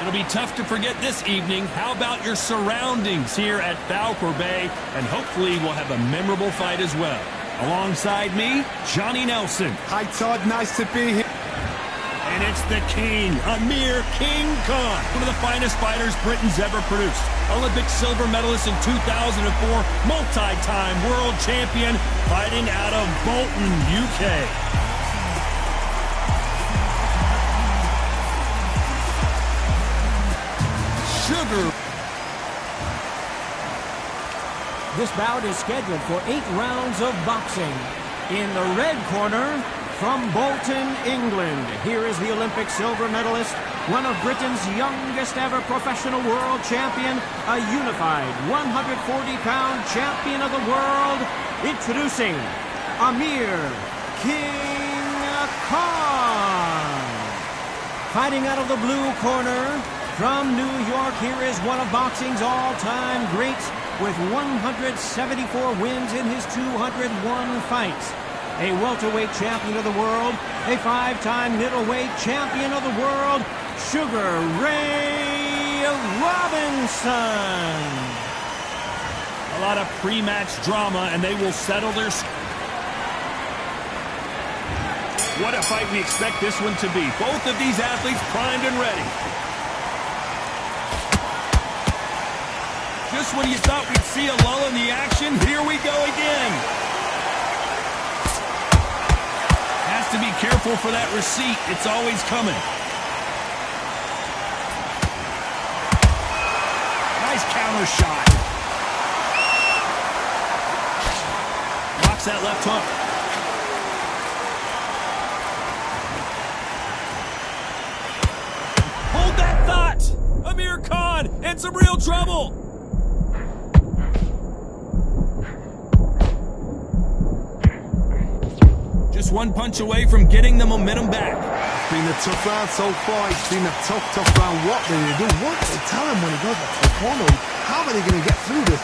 It'll be tough to forget this evening. How about your surroundings here at Balfour Bay? And hopefully we'll have a memorable fight as well. Alongside me, Johnny Nelson. Hi, Todd. Nice to be here. And it's the King, Amir King Khan, one of the finest fighters Britain's ever produced. Olympic silver medalist in 2004, multi-time world champion, fighting out of Bolton, UK. Sugar. This bout is scheduled for 8 rounds of boxing. In the red corner, from Bolton, England, here is the Olympic silver medalist, one of Britain's youngest ever professional world champion, a unified 140-pound champion of the world, introducing Amir King Khan. Fighting out of the blue corner, from New York, here is one of boxing's all-time greats with 174 wins in his 201 fights. A welterweight champion of the world, a 5-time middleweight champion of the world, Sugar Ray Robinson. A lot of pre-match drama, and they will settle their... What a fight we expect this one to be. Both of these athletes primed and ready. Just when you thought we'd see a lull in the action, here we go again. Has to be careful for that receipt. It's always coming. Nice counter shot. Blocks that left hook. Hold that thought. Amir Khan in some real trouble. Just one punch away from getting the momentum back. It's been a tough round so far. It's been a tough round. What do they do? What do they tell him when he goes back to the corner? How are they going to get through this?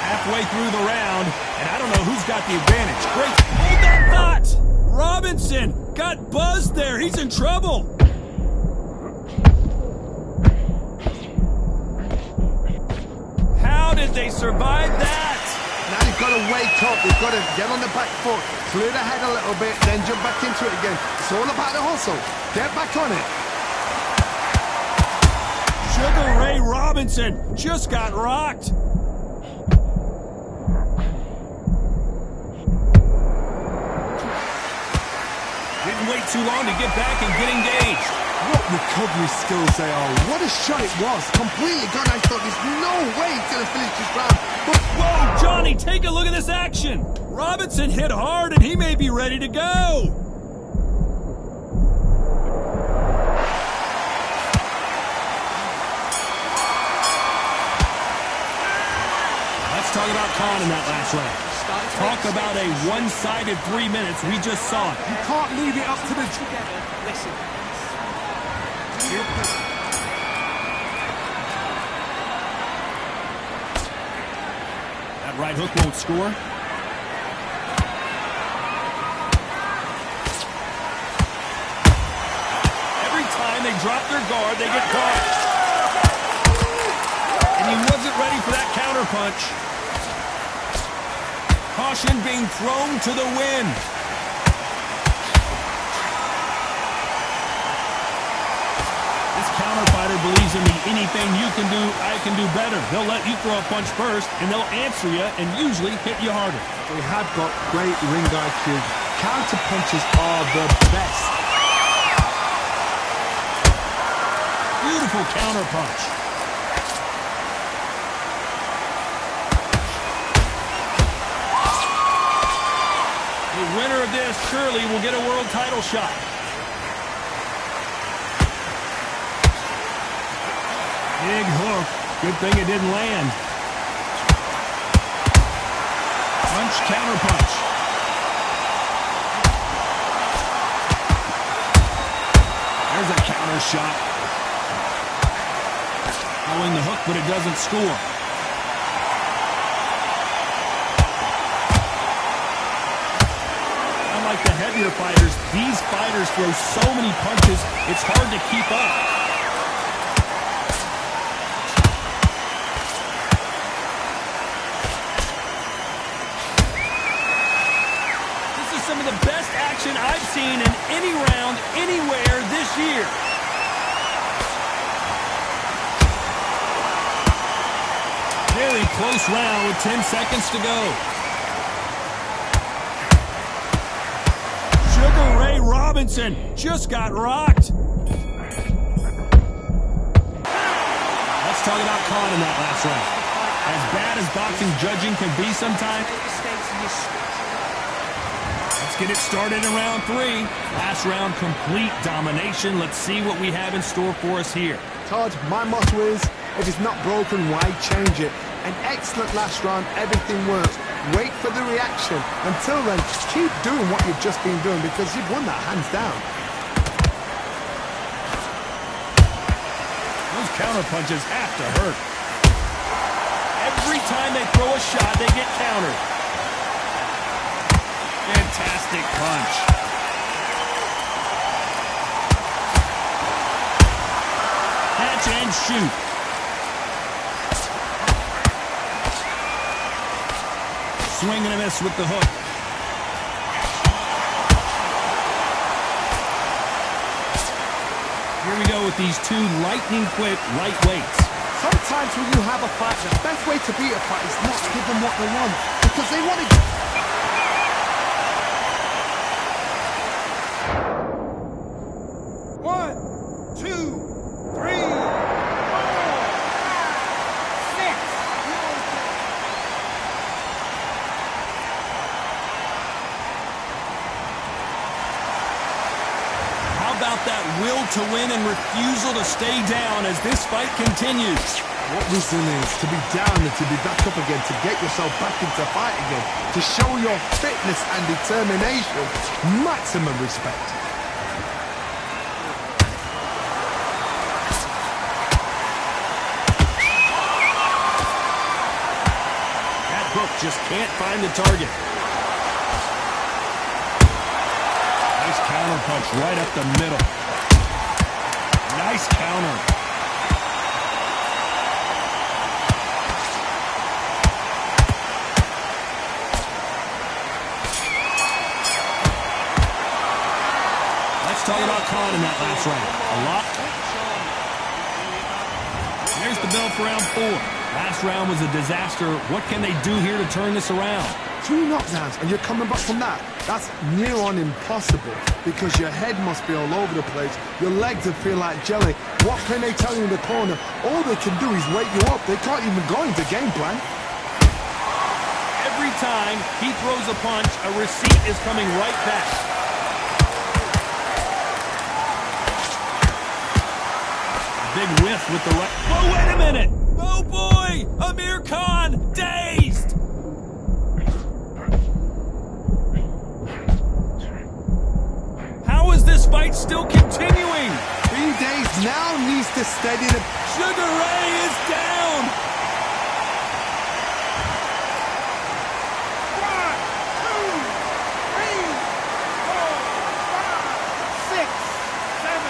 Halfway through the round, and I don't know who's got the advantage. Great. Hold that thought! Robinson got buzzed there. He's in trouble. How did they survive that? Now they've got to wake up. They've got to get on the back foot, clear the head a little bit, then jump back into it again. It's all about the hustle. Get back on it. Sugar Ray Robinson just got rocked. Didn't wait too long to get back and get engaged. What recovery skills they are. What a shot it was. Completely gone. I thought there's no way he's going to finish this round. But whoa, Johnny, take a look at this action. Robinson hit hard and he may be ready to go. Let's talk about Khan in that last round. Talk about a one-sided 3 minutes. We just saw it. You can't leave it up to the... Listen. That right hook won't score. Every time they drop their guard, they get caught. And he wasn't ready for that counter punch. Caution being thrown to the wind. Counter fighter believes in me. Anything you can do, I can do better. They'll let you throw a punch first, and they'll answer you and usually hit you harder. They have got great ring IQ. Counter punches are the best. Beautiful counter punch. The winner of this surely will get a world title shot. Big hook. Good thing it didn't land. Punch, counter punch. There's a counter shot. Following the hook, but it doesn't score. heavier fighters. These fighters throw so many punches, it's hard to keep up. This is some of the best action I've seen in any round, anywhere this year. Very close round with 10 seconds to go. Sugar Ray Robinson just got rocked. Let's talk about Khan in that last round. As bad as boxing judging can be sometimes, let's get it started in round 3. Last round, complete domination. Let's see what we have in store for us here. Todd, my motto is, if it's not broken, why change it? An excellent last round, everything works. Wait for the reaction. Until then, keep doing what you've just been doing because you've won that hands down. Those counter punches have to hurt. Every time they throw a shot, they get countered. Fantastic punch. Catch and shoot. Swing and a miss with the hook. Here we go with these two lightning-quick lightweights. Sometimes when you have a fight, the best way to beat a fight is not to give them what they want. Because they want it. One, two, three, four, 5, 6. How about that will to win and refusal to stay down as this fight continues? What wisdom is to be down and to be back up again, to get yourself back into fight again, to show your fitness and determination. Maximum respect. That hook just can't find the target. Nice counter punch right up the middle. Nice counter. Let's talk about Khan in that last round. A lot. There's the bell for round 4. Last round was a disaster. What can they do here to turn this around? 2 knockdowns and you're coming back from that. That's near on impossible because your head must be all over the place. Your legs will feel like jelly. What can they tell you in the corner? All they can do is wake you up. They can't even go into game plan. Every time he throws a punch, a receipt is coming right back. Big whiff with the right. Oh, wait a minute! Oh boy! Amir Khan dazed! How is this fight still continuing? Being dazed now needs to steady the... Sugar Ray is down! 1, 2, 3, 4, 5, 6, 7.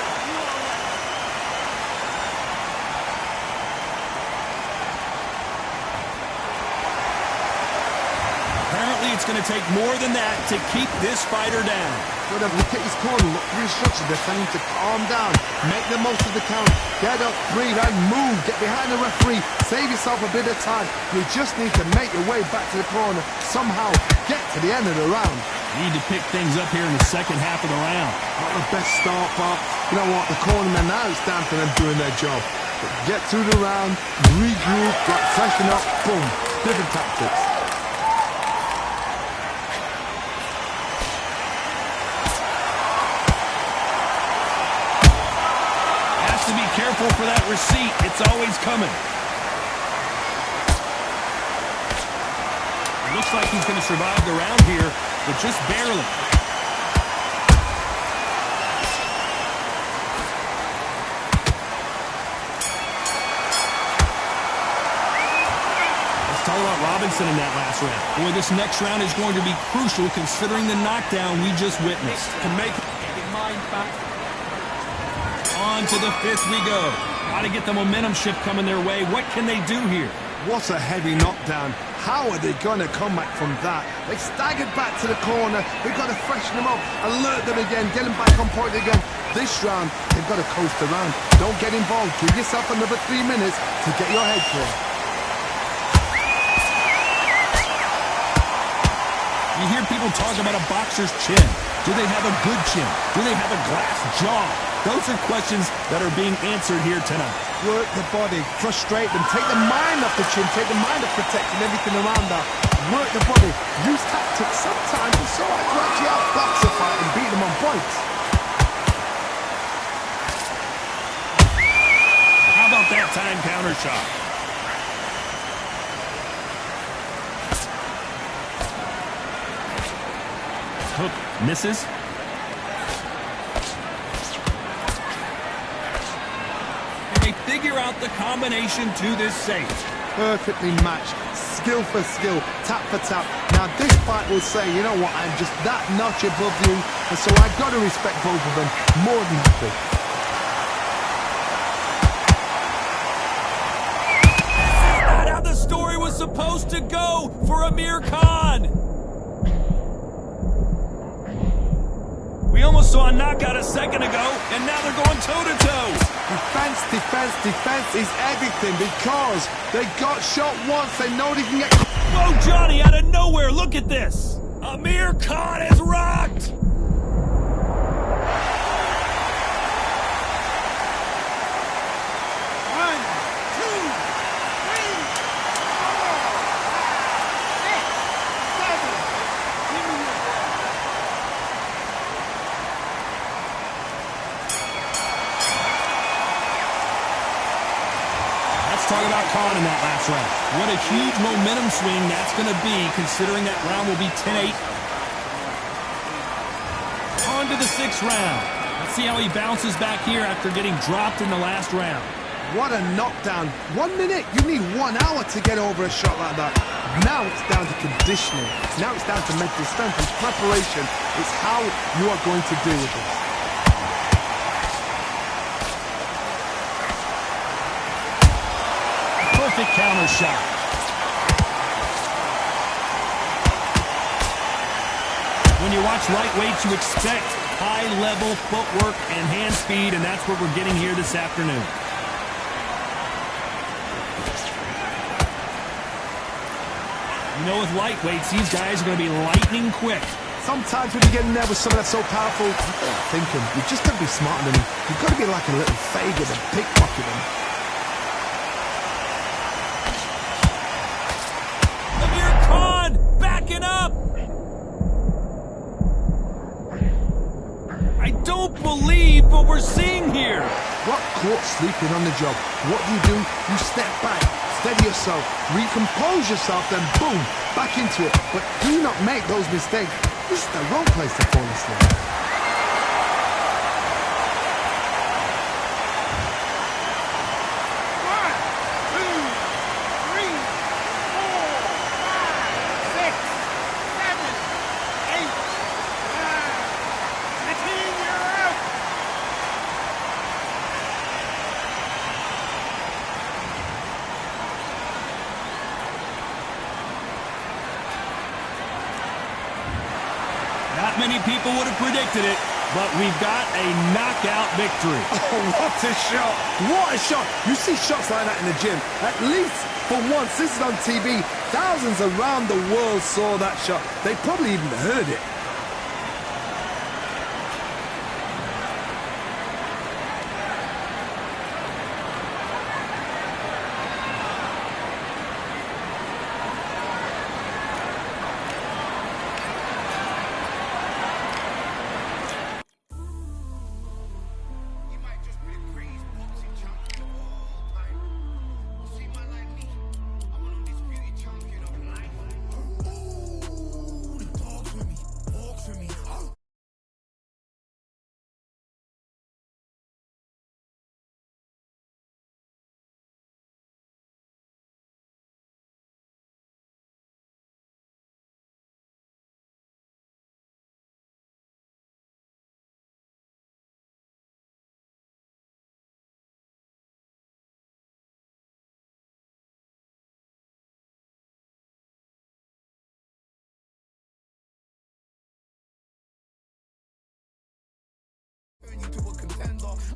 Apparently it's going to take more than that to keep this fighter down. Look at his corner, look for instructions. They're telling him to calm down, make the most of the count, get up, breathe, and move. Get behind the referee, save yourself a bit of time. You just need to make your way back to the corner, somehow get to the end of the round. Need to pick things up here in the second half of the round. Not the best start, but you know what? The cornermen now, it's down to them doing their job. But get through the round, regroup, freshen up, boom, different tactics. Careful for that receipt. It's always coming. It looks like he's going to survive the round here, but just barely. Let's talk about decent in that last round. Boy, this next round is going to be crucial considering the knockdown we just witnessed. Can make it. Mind back. On to the fifth we go. Got to get the momentum shift coming their way. What can they do here? What a heavy knockdown. How are they going to come back from that? They staggered back to the corner. They've got to freshen them up, alert them again, get them back on point again. This round, they've got to coast around. Don't get involved. Give yourself another 3 minutes to get your head clear. You hear people talk about a boxer's chin. Do they have a good chin? Do they have a glass jaw? Those are questions that are being answered here tonight. Work the body, frustrate them, take the mind off the chin, take the mind off protecting everything around that. Work the body, use tactics sometimes. It's so hard to actually outbox a fight and beat them on points. How about that time counter shot? Hook misses. They figure out the combination to this safe. Perfectly matched, skill for skill, tap for tap. Now this fight will say, you know what, I'm just that notch above you, and so I've got to respect both of them more than happy. That's not how the story was supposed to go for Amir Khan. We almost saw a knockout a second ago, and now they're going toe-to-toe. Defense, defense, defense is everything because they got shot once, they know they can get... Whoa, Johnny, out of nowhere, look at this. Amir Khan is rocked. Talk about Khan in that last round. What a huge momentum swing that's going to be, considering that round will be 10-8. On to the sixth round. Let's see how he bounces back here after getting dropped in the last round. What a knockdown. 1 minute, you need 1 hour to get over a shot like that. Now it's down to conditioning. Now it's down to mental strength and preparation. It's how you are going to deal with this. Perfect counter shot. When you watch lightweights, you expect high-level footwork and hand speed, and that's what we're getting here this afternoon. You know, with lightweights, these guys are going to be lightning quick. Sometimes when you get in there with someone that's so powerful, you gotta think him. You've just got to be smarter than him. You've got to be like a little faggot and pickpocket him. I don't believe what we're seeing here. Got caught sleeping on the job. What do? You step back, steady yourself, recompose yourself, then boom, back into it. But do not make those mistakes. This is the wrong place to fall asleep. Not many people would have predicted it, but we've got a knockout victory. Oh, what a shot! What a shot! You see shots like that in the gym. At least for once, this is on TV. Thousands around the world saw that shot. They probably even heard it.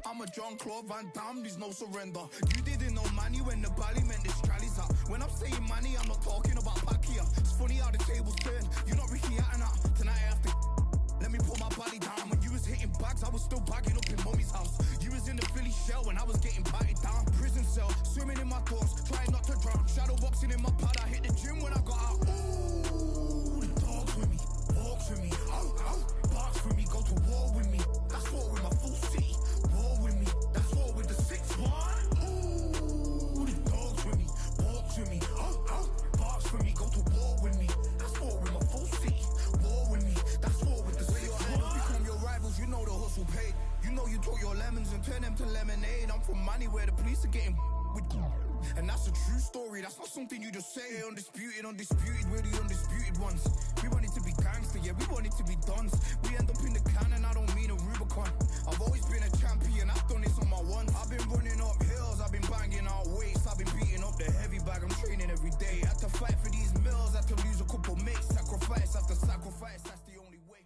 I'm a John Claude Van Damme, there's no surrender. You didn't know money when the bally meant the strallies up. When I'm saying money, I'm not talking about back here. It's funny how the tables turn. You're not Ricky Hatton. Tonight I have to let me put my body down. When you was hitting bags, I was still bagging up in mommy's house. You was in the Philly shell when I was getting patted down. Prison cell, swimming in my thoughts, trying not to drown. Shadow boxing in my pad, I hit the gym when I got out. Ooh, the dogs with me, walks with me, barks with me, go to war with me. That's war with my full city. War with me, that's war with the 6-1. Ooh, the dogs with me, walks with me, barks with me, go to war with me. That's war with my full city. War with me, that's war with the 6-1. Become your rivals, you know the hustle paid. You know you took your lemons and turn them to lemonade. I'm from money where the police are getting with you. And that's a true story, that's not something you just say. Undisputed, we're the undisputed ones. We want it to be gangster, yeah, we want it to be dons. We end up in the can and I don't mean a Rubicon. I've always been a champion, I've done this on my ones. I've been running up hills, I've been banging out weights. I've been beating up the heavy bag, I'm training every day. Had to fight for these mills, had to lose a couple mates. Sacrifice after sacrifice, that's the only way.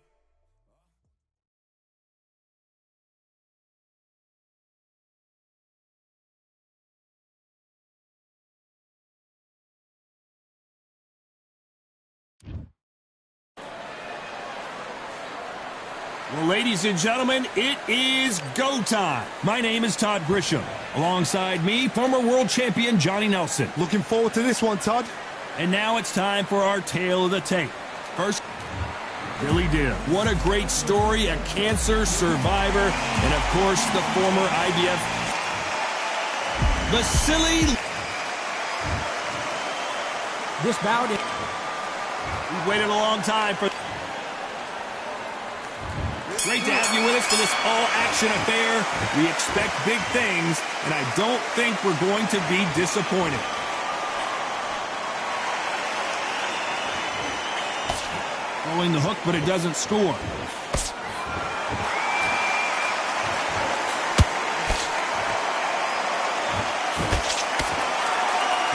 Well, ladies and gentlemen, it is go time. My name is Todd Grisham. Alongside me, former world champion Johnny Nelson. Looking forward to this one, Todd. And now it's time for our tale of the tape. First, Billy Dibb. What a great story, a cancer survivor, and of course, the former IBF. Vasily. This bout is... We've waited a long time for... Great to have you with us for this all-action affair. We expect big things, and I don't think we're going to be disappointed. Throwing the hook, but it doesn't score.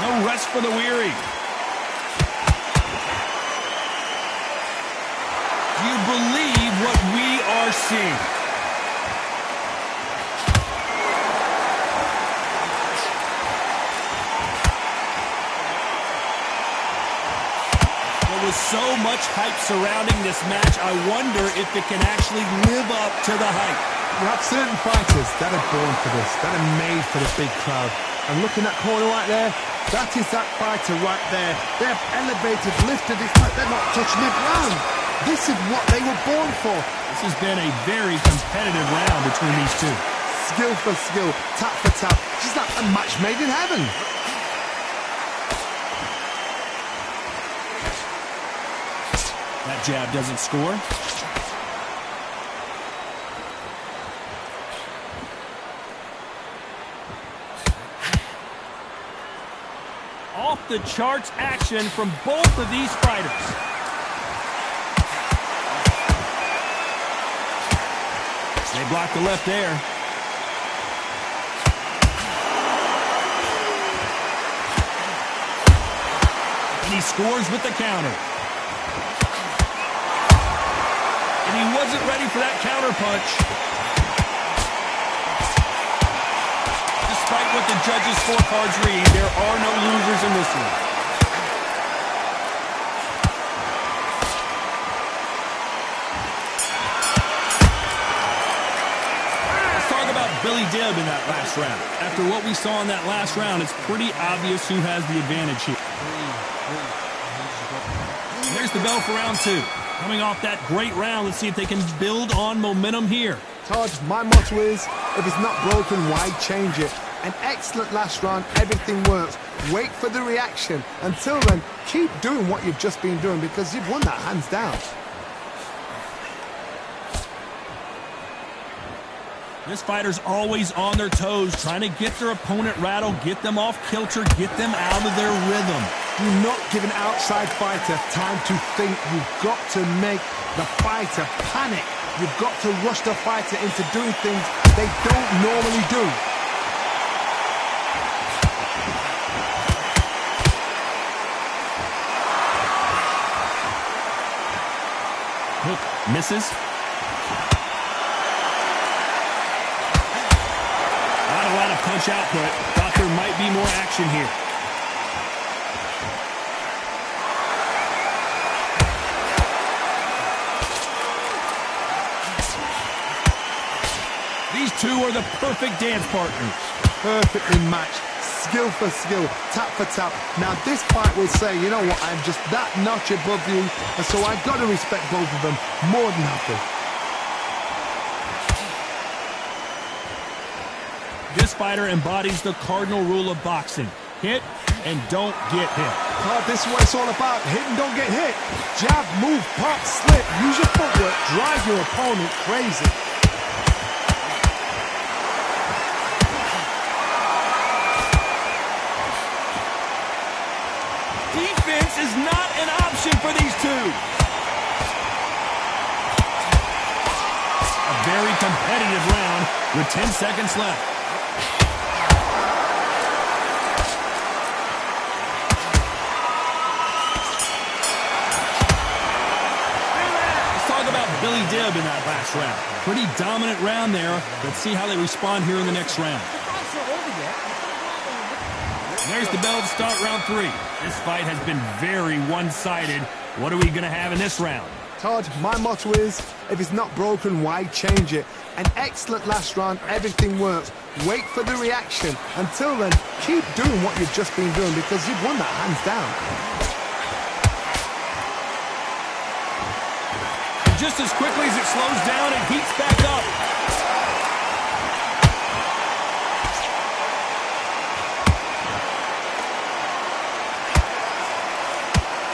No rest for the weary. Do you believe what we are seeing? There was so much hype surrounding this match, I wonder if it can actually live up to the hype. You have certain fighters that are born for this, that are made for the big crowd. And looking at that corner right there, that is that fighter right there. They have elevated, lifted, it's like they're not touching the ground. This is what they were born for. This has been a very competitive round between these two. Skill for skill, tap for tap. Just like a match made in heaven. That jab doesn't score. Off the charts action from both of these fighters. They blocked the left there. And he scores with the counter. And he wasn't ready for that counter punch. Despite what the judges' scorecards read, there are no losers in this one. Billy Dibb in that last round. After what we saw in that last round, it's pretty obvious who has the advantage here. And there's the bell for round two. Coming off that great round, let's see if they can build on momentum here. Todd, my motto is, if it's not broken, why change it? An excellent last round, everything works. Wait for the reaction. Until then, keep doing what you've just been doing because you've won that hands down. This fighter's always on their toes, trying to get their opponent rattled, get them off kilter, get them out of their rhythm. You're not giving outside fighter time to think. You've got to make the fighter panic. You've got to rush the fighter into doing things they don't normally do. Hook misses. punch output. Thought there might be more action here. These two are the perfect dance partners. Perfectly matched. Skill for skill, tap for tap. Now this fight will say, you know what, I'm just that notch above you, and so I've got to respect both of them more than happy. This fighter embodies the cardinal rule of boxing. Hit and don't get hit. This is what it's all about. Hit and don't get hit. Jab, move, pop, slip. Use your footwork. Drive your opponent crazy. Defense is not an option for these two. A very competitive round with 10 seconds left. Billy Dibb in that last round. Pretty dominant round there. Let's see how they respond here in the next round. There's the bell to start round 3. This fight has been very one-sided. What are we going to have in this round? Todd, my motto is, if it's not broken, why change it? An excellent last round, everything works. Wait for the reaction. Until then, keep doing what you've just been doing because you've won that hands down. Just as quickly as it slows down, it heats back up.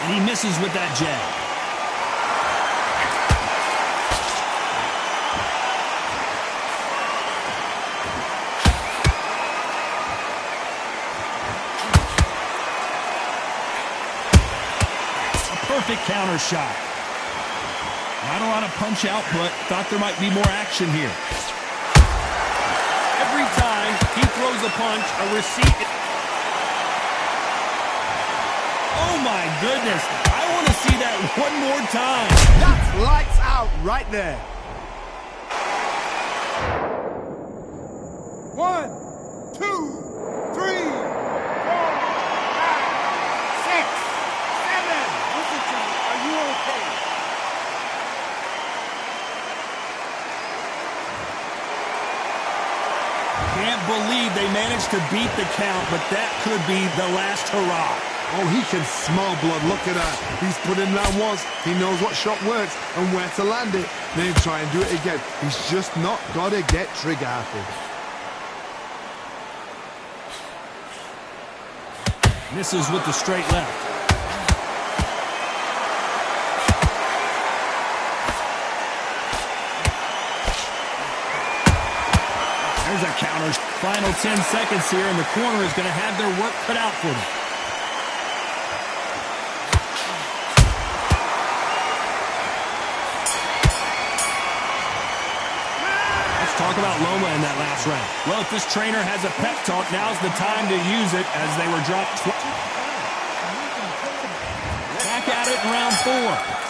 And he misses with that jab. A perfect counter shot. Not a lot of punch output. Thought there might be more action here. Every time he throws a punch, a receipt. Oh my goodness. I want to see that one more time. That's lights out right there. 1, 2, 3, 4, 5, 6, 7. Listen to me. Are you okay? Can't believe they managed to beat the count, but that could be the last hurrah. Oh, he can smell blood. Look at that. He's put in round once. He knows what shot works and where to land it. Then try and do it again. He's just not got to get trigger happy. Misses with the straight left. There's a counter. Final 10 seconds here, and the corner is going to have their work cut out for them. Let's talk about Loma in that last round. Well, if this trainer has a pep talk, now's the time to use it as they were dropped. Back at it in round 4.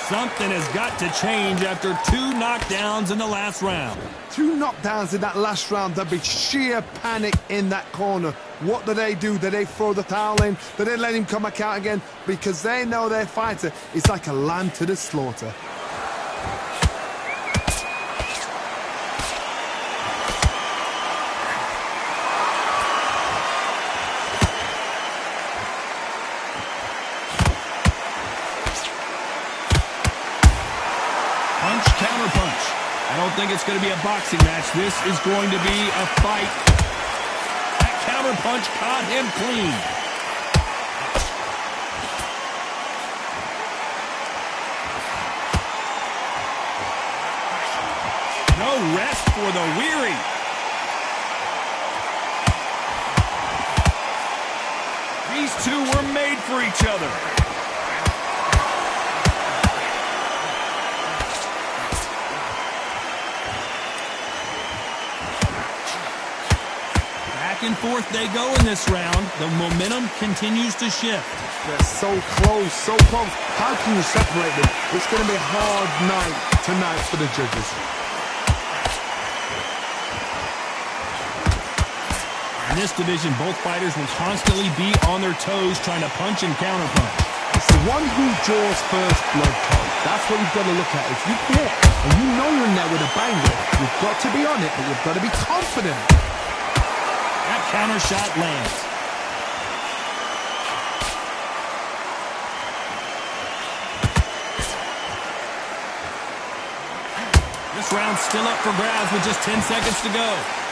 Something has got to change after 2 knockdowns in the last round. 2 knockdowns in that last round. There'll be sheer panic in that corner. What do? Do they throw the towel in? Do they let him come back out again? Because they know their fighter is like a lamb to the slaughter. Punch, counter punch. I don't think it's going to be a boxing match. This is going to be a fight. That counter punch caught him clean. No rest for the weary. These two were made for each other. Back and forth they go in this round. The momentum continues to shift. They're so close, so close. How can you separate them? It's going to be a hard night tonight for the judges. In this division, both fighters will constantly be on their toes trying to punch and counterpunch. It's the one who draws first blood, Cole. That's what you've got to look at. If you hit and you know you're in there with a banger, you've got to be on it, but you've got to be confident. That counter shot lands. This round's still up for grabs with just 10 seconds to go.